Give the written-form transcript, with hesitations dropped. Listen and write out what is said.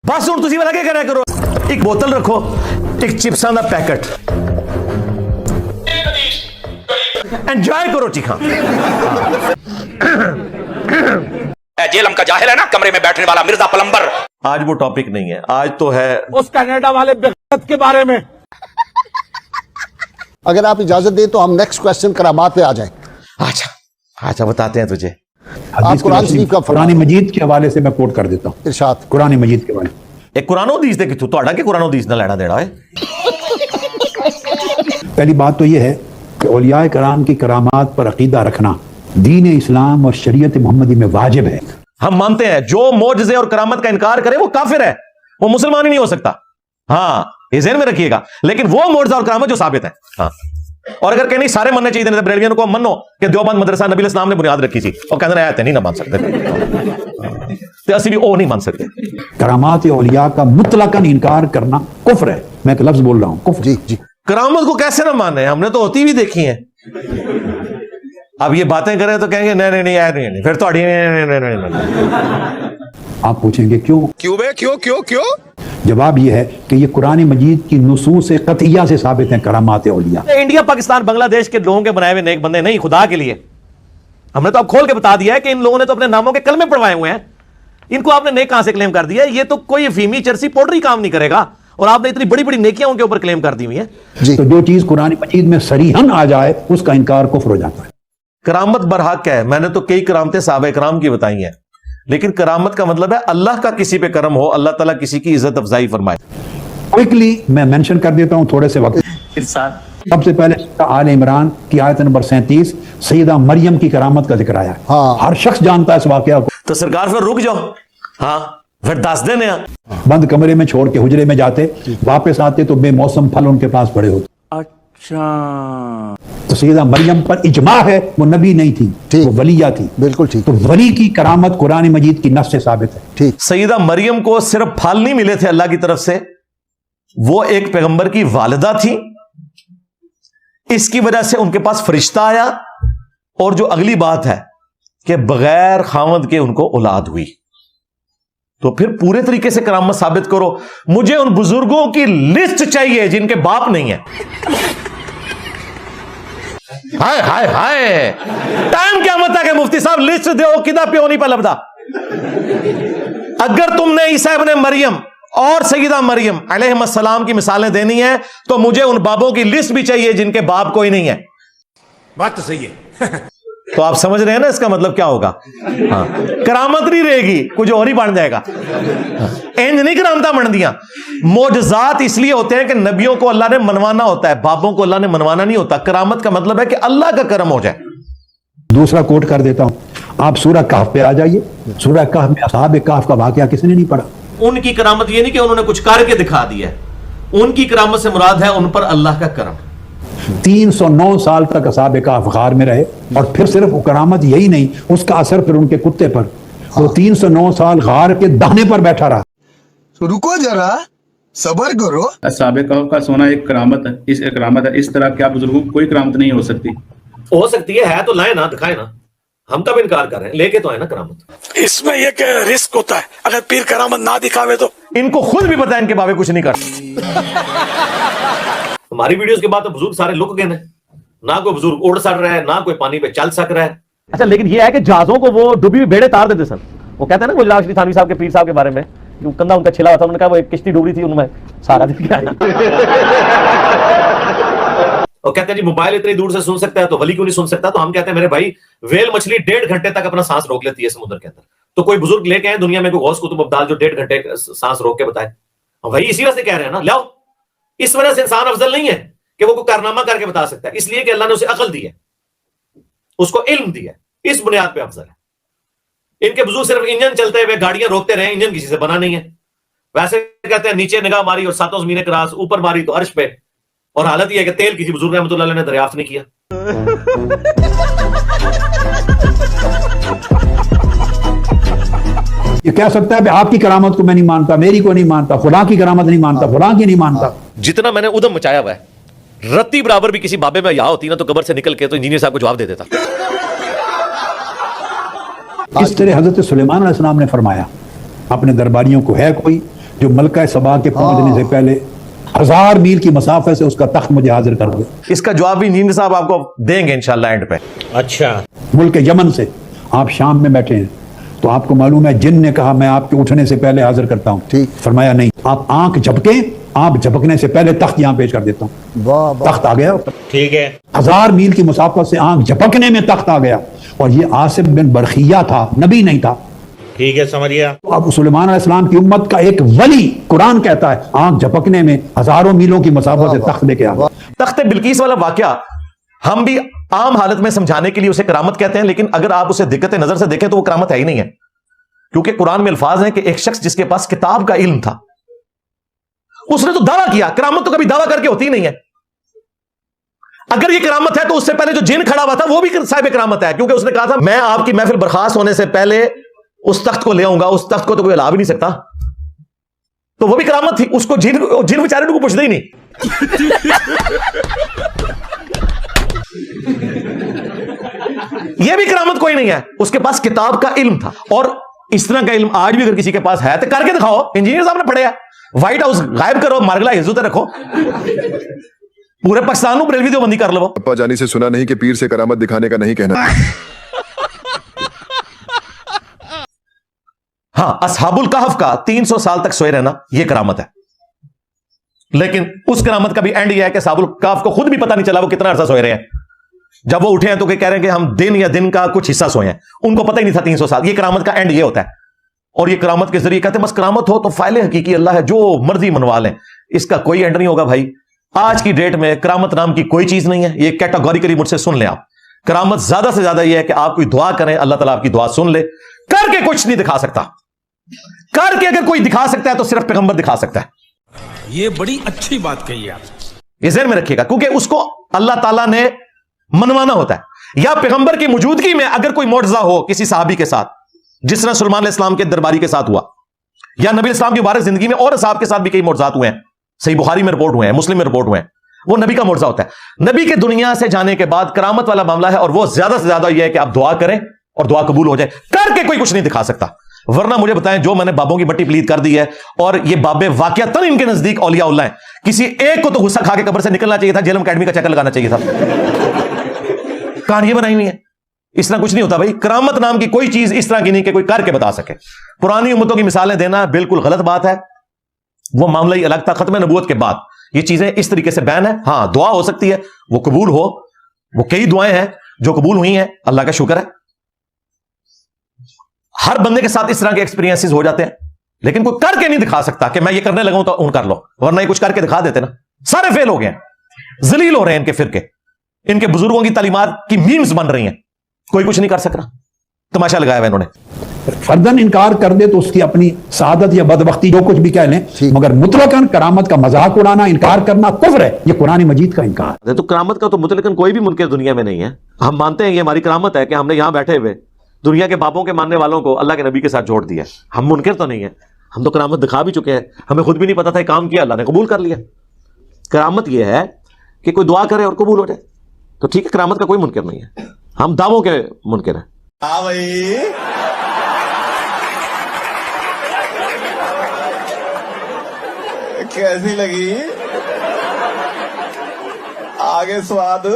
बस हुण तुसीं लगे करा करो, एक बोतल रखो, एक चिप्सां दा पैकेट, एंजॉय करो चीखा। जेलम का जाहिल है ना, कमरे में बैठने वाला मिर्जा पलंबर। आज वो टॉपिक नहीं है, आज तो है उस कनाडा वाले बेगत के बारे में। अगर आप इजाजत दें तो हम नेक्स्ट क्वेश्चन करामात पे आ जाएं। अच्छा बताते हैं तुझे। आप कुरान शरीफ का कुरान मजीद के हवाले से मैं कोट कर देता हूँ, इरशाद कुरान मजीद के हवाले। एक कुरानो हदीस दे किथों तुहाडा कि कुरानो हदीस नाल लेना देना है। पहली बात तो यह है कि औलियाए कराम की करामात पर अकीदा रखना दीन इस्लाम और शरीयत मोहम्मदी में वाजिब है। हम मानते हैं जो मोजज़े और करामत का इनकार करे वो काफिर है, वो मुसलमान ही नहीं हो सकता। हाँ, ये ज़हन में रखिएगा। लेकिन वो मोजज़ा और करामत जो साबित है, हाँ। और अगर कहीं सारे मनने चाहिए तो बरेलवियों को मनो कि देवबंद मदरसा नबी इस्लाम ने बुनियाद रखी थी और कहते हैं नहीं ना मान सकते, तो असली भी वो नहीं मान सकते। करामात औलिया का मुतलकन इनकार करना कुफ्र है। मैं एक लफ्ज बोल रहा हूँ, कुफ्र। जी। करामत को कैसे ना माने, हमने तो होती भी देखी है। अब ये बातें करें तो कहेंगे नहीं, फिर तो आप पूछेंगे क्यों? जवाब यह है कि ये कुरान मजीद की नुसूस कतिया से साबित है करामात औलिया। इंडिया पाकिस्तान बांग्लादेश के लोगों के बनाए हुए नेक बंदे नहीं, खुदा के लिए। हमने तो अब खोल के बता दिया है कि इन लोगों ने तो अपने नामों के कलमे पढ़वाए हुए हैं। इनको आपने नेक कहां से क्लेम कर दिया? ये तो कोई फीमी चर्सी पोल्ट्री काम नहीं करेगा, और आपने इतनी बड़ी बड़ी नेकियां उनके ऊपर क्लेम कर दी हुई है। तो जो चीज कुरान मजीद में सरीहन आ जाए उसका इनकार कुफ्र हो जाता है। करामत बरहक है। मैंने तो कई करामतें सहाबा इकराम की बताई हैं, लेकिन करामत का मतलब है अल्लाह का किसी पे करम हो, अल्लाह ताला किसी की इज्जत अफजाई फरमाए। क्विकली मैं मेंशन कर देता हूं थोड़े से वक्त। सबसे पहले आल इमरान की आयत नंबर 37 सैयदा मरियम की करामत का जिक्र आया। हाँ। हर शख्स जानता है इस वाकया को। तो सरकार फिर रुक जाओ, हाँ फिर 10 दिन है। बंद कमरे में छोड़ के हुजरे में जाते, वापस आते तो बेमौसम फल उनके पास पड़े होते। अच्छा, तो सैयदा मरियम पर इजमा है, वो नबी नहीं थी, वो वलिया थी। बिल्कुल ठीक। तो वली की करामत कुरान मजीद की नस से साबित है। ठीक। सैयदा मरियम को सिर्फ फल नहीं मिले थे अल्लाह की तरफ से, वो एक पैगंबर की वालिदा थी। इसकी वजह से उनके पास फरिश्ता आया, और जो अगली बात है कि बगैर खामद के उनको औलाद हुई। तो फिर पूरे तरीके से करामत साबित करो। मुझे उन बुजुर्गों की लिस्ट चाहिए जिनके बाप नहीं है। हाय हाय हाय, टाइम क्या मत है मुफ्ती साहब लिस्ट दो, किदा प्यो नहीं पलबदा। अगर तुमने ईसा इब्ने मरियम और सैयदा मरियम अलैहिस्सलाम की मिसालें देनी है तो मुझे उन बापों की लिस्ट भी चाहिए जिनके बाप कोई नहीं है। बात तो सही है। तो आप समझ रहे हैं ना इसका मतलब क्या होगा? हाँ, करामत नहीं रहेगी, कुछ और ही बन जाएगा। इंज नहीं करामता बन दिया। मोजज़ात इसलिए होते हैं कि नबियों को अल्लाह ने मनवाना होता है, बापों को अल्लाह ने मनवाना नहीं होता। करामत का मतलब है कि अल्लाह का करम हो जाए। दूसरा कोट कर देता हूं, आप सूरह कहफ पे आ जाइए। सूरह कहफ में असहाब कहफ का वाकया किसने नहीं पढ़ा? उनकी करामत ये नहीं कि उन्होंने कुछ करके दिखा दिया, उनकी करामत से मुराद है उन पर अल्लाह का करम। 309 साल तक असहाब कहफ गार में रहे, और फिर सिर्फ वो करामत यही नहीं, उसका असर फिर उनके कुत्ते पर। वो 309 साल गार के दाने पर बैठा रहा। तो रुको जरा, सबर करो। असहाबे कहफ का सोना एक करामत है, इस तरह क्या बुजुर्गों को कोई करामत नहीं हो सकती? हो सकती है तो लाए ना, दिखाए ना। हम कब इनकार कर रहे हैं? लेके तो है ना करामत। इसमें ये रिस्क होता है, अगर पीर करामत ना दिखावे तो। इनको खुद भी पता है इनके बाबे कुछ नहीं कर। हमारी वीडियोस के बाद तो बुजुर्ग सारे लुक गए हैं, ना कोई बुजुर्ग उड़ सक रहा है, ना कोई पानी पे चल सक रहा है। अच्छा, लेकिन ये है कि जहाजों को वो डूबी हुई बेड़े तार देते सन। वो कहते हैं ना गुजरात श्री थानवी साहब के पीर साहब के बारे में, जो कंधा उनका छिला हुआ था, उन्होंने कहा वो एक किश्ती डूब रही थी, उनमें सारा दिन क्या और कहते हैं जी मोबाइल इतनी दूर से सुन सकता है तो वली क्यों नहीं सुन सकता? तो हम कहते हैं मेरे भाई, वेल मछली 1.5 घंटे तक अपना सांस रोक लेती है समुद्र के अंदर। तो कोई बुजुर्ग लेके आए दुनिया में कोई गौस कुतुब अब्दाल जो 1.5 घंटे सांस रोक के बताए? वही इसी वजह से कह रहे हैं ना, लाओ। इस वजह से इंसान अफजल नहीं है कि वो कोई कारनामा करके बता सकता है, इसलिए कि अल्लाह ने उसे अकल दी है, उसको इल्म दिया है, इस बुनियाद पे अफजल है। इनके बुजुर्ग सिर्फ इंजन चलते हुए गाड़ियां रोकते रहे, इंजन किसी से बना नहीं है। वैसे कहते हैं नीचे निगाह मारी और 7 ज़मीनें क्रॉस, ऊपर मारी तो अर्श पे, और हालत यह है कि तेल किसी बुजुर्ग रहमतुल्लाह ने दरियाफ्त नहीं किया। ये कह सकता है आपकी करामत को मैं नहीं मानता, मेरी को नहीं मानता, खुदा की करामत नहीं मानता, खुदा की नहीं मानता। जितना मैंने उदम मचाया हुआ है, रत्ती बराबर भी किसी बाबे में यहाँ होती ना तो कब्र से निकल के तो इंजीनियर साहब को जवाब दे देता। इस तरह हजरत सुलेमान अलैहिस्सलाम ने फरमाया अपने दरबारियों को, है कोई जो मलका सबा के पहुंचने से पहले 1000 मील की मसाफे से उसका तख्त मुझे हाजिर कर दे। इसका जवाब भी नींद साहब आपको देंगे इंशाल्लाह एंड पे। अच्छा, मुल्क यमन से आप शाम में बैठे हैं तो आपको मालूम है जिन ने कहा मैं आपके उठने से पहले हाजिर करता हूं, ठीक। फरमाया नहीं, आप आंख झपके, आप झपकने से पहले तख्त यहां पेश कर देता हूं। वाह वाह। तख्त आ गया, ठीक है। 1000 मील की मुसाफत से आंख झपकने में तख्त आ गया। और ये आसिफ बिन बरखिया था, नबी नहीं था। ठीक है, समझ गया। अब सुलेमान अलैहिस्सलाम की उम्मत का एक वली, कुरान कहता है आंख झपकने में हजारों मीलों की मुसाफत से तख्त लेके आ गया। तख्त बिल्किस वाला वाकया हम भी आम हालत में समझाने के लिए उसे करामत कहते हैं, लेकिन अगर आप उसे दिक्कत नजर से देखें तो वो करामत है ही नहीं है, क्योंकि कुरान में अल्फाज हैं कि एक शख्स जिसके पास किताब का इल्म था उसने तो दावा किया। करामत तो कभी दावा करके होती ही नहीं है। अगर ये करामत है तो उससे पहले जो जिन खड़ा हुआ था वो भी साहिब करामत है, क्योंकि उसने कहा था मैं आपकी महफिल बर्खास्त होने से पहले उस तख्त को ले आऊंगा, उस तख्त को तो कोई हिला भी नहीं सकता। तो वो भी करामत थी। उसको जिन बेचारे को पूछते ही नहीं। ये भी करामत कोई नहीं है, उसके पास किताब का इल्म था। और इस तरह का इल्म आज भी अगर किसी के पास है तो करके दिखाओ। इंजीनियर साहब ने पढ़े, व्हाइट हाउस गायब करो, मार्गला इज्जत रखो, पूरे पाकिस्तान को बरेलवी देवबंदी कर लो। अप्पा जानी से सुना नहीं कि पीर से करामत दिखाने का नहीं कहना। हाँ, असहाबुल कहफ का 300 साल तक सोए रहना यह करामत है, लेकिन उस करामत का भी एंड यह है कि असहाबुल कहफ को खुद भी पता नहीं चला वो कितना अरसा सोए रहे हैं। जब वो उठे हैं तो कह रहे हैं कि हम दिन या दिन का कुछ हिस्सा सोए हैं, उनको पता ही नहीं था 300 साल। ये करामत का एंड ये होता है। और ये करामत के जरिए कहते हैं बस करामत हो तो फाइल हकीकी अल्लाह है, जो मर्जी मनवा लें, इसका कोई एंड नहीं होगा भाई। आज की डेट में करामत नाम की कोई चीज नहीं है। ये कैटेगोरिकली मुझसे सुन लें आप। करामत ज्यादा से ज्यादा ये है कि आप कोई दुआ करें, अल्लाह ताला आपकी दुआ सुन ले। करके कुछ नहीं दिखा सकता। करके अगर कोई दिखा सकता है तो सिर्फ पैगंबर दिखा सकता है। ये बड़ी अच्छी बात कही आप। ये ज़हन में रखिएगा, क्योंकि उसको अल्लाह ताला ने मनवाना होता है। या पैगंबर की मौजूदगी में अगर कोई मुअज्जा हो किसी सहाबी के साथ, जिस तरह सुलेमान अलैहिस्सलाम के दरबारी के साथ हुआ, या नबी इस्लाम की मुबारक जिंदगी में और साहब के साथ भी कई मुअज्जात हुए हैं, सही बुखारी में रिपोर्ट हुए हैं, मुस्लिम में रिपोर्ट हुए हैं, वो नबी का मुअज्जा होता है। नबी के दुनिया से जाने के बाद करामत वाला मामला है, और वो ज्यादा से ज्यादा यह है कि आप दुआ करें और दुआ कबूल हो जाए। करके कोई कुछ नहीं दिखा सकता। वरना मुझे बताएं, जो मैंने बाबों की बट्टी प्लीत कर दी है, और ये बाबे वाकयातन इनके नजदीक औलिया उल्लाह हैं। किसी एक को तो गुस्सा खा के कब्र से निकलना चाहिए था, जेलम अकेडमी का चक्कर लगाना चाहिए था। कहानी बनाई हुई है। इस तरह कुछ नहीं होता भाई। करामत नाम की कोई चीज इस तरह की नहीं कि कोई करके बता सके। पुरानी उम्मतों की मिसालें देना बिल्कुल गलत बात है। वो मामला ही अलग था। खत्म नबूवत के बाद ये चीजें इस तरीके से बैन है। हाँ, दुआ हो सकती है, वो कबूल हो। वो कई दुआएं हैं जो कबूल हुई हैं, अल्लाह का शुक्र है। हर बंदे के साथ इस तरह के एक्सपीरियंसेस हो जाते हैं, लेकिन कोई करके नहीं दिखा सकता कि मैं ये करने लगा हूं तो उन कर लो। वरना ये कुछ करके दिखा देते ना, सारे फेल हो गए हैं, जलील हो रहे हैं इनके फिरके। इनके बुजुर्गों की तालीमात की मीम्स बन रही हैं, कोई कुछ नहीं कर सक रहा। तमाशा लगाया हुआ इन्होंने। फर्दन इनकार कर दे तो उसकी अपनी सादत या बदबख्ती जो कुछ भी कह लें, मगर मुतलकन करामत का मजाक उड़ाना, इनकार करना कुफ्र है। ये कुरान मजीद का इनकार। तो करामत का तो मुतलकन कोई भी मुनकर दुनिया में नहीं है। हम मानते हैं ये हमारी करामत है कि हमने यहां बैठे हुए दुनिया के बापों के मानने वालों को अल्लाह के नबी के साथ जोड़ दिया। हम मुनकर तो नहीं है, हम तो करामत दिखा भी चुके हैं। हमें खुद भी नहीं पता था काम किया, अल्लाह ने कबूल कर लिया। करामत यह है कि कोई दुआ करे और कबूल हो जाए, तो ठीक है, करामत का कोई मुनकर नहीं है। हम दावों के मुनकर हैं। हाँ भाई, कैसी लगी? आगे स्वाद